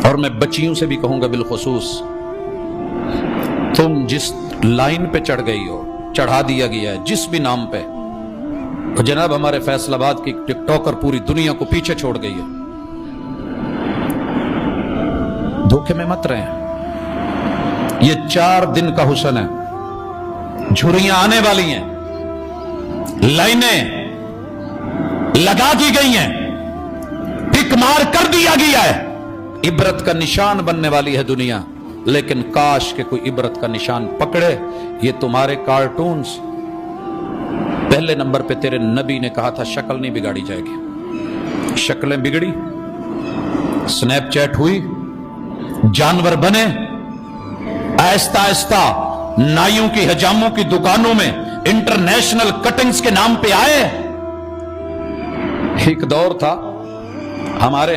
اور میں بچیوں سے بھی کہوں گا بالخصوص، تم جس لائن پہ چڑھ گئی ہو، چڑھا دیا گیا ہے جس بھی نام پہ، اور جناب ہمارے فیصل آباد کی ٹک ٹاکر پوری دنیا کو پیچھے چھوڑ گئی ہے، دھوکے میں مت رہیں۔ یہ 4 دن کا حسن ہے، جھریاں آنے والی ہیں، لائنیں لگا دی گئی ہیں، ٹک مار کر دیا گیا ہے، عبرت کا نشان بننے والی ہے دنیا، لیکن کاش کہ کوئی عبرت کا نشان پکڑے۔ یہ تمہارے کارٹونز، پہلے نمبر پہ تیرے نبی نے کہا تھا شکل نہیں بگاڑی جائے گی، شکلیں بگڑی، سنیپ چیٹ ہوئی، جانور بنے، آہستہ آہستہ نائیوں کی حجاموں کی دکانوں میں انٹرنیشنل کٹنگز کے نام پہ آئے۔ ایک دور تھا ہمارے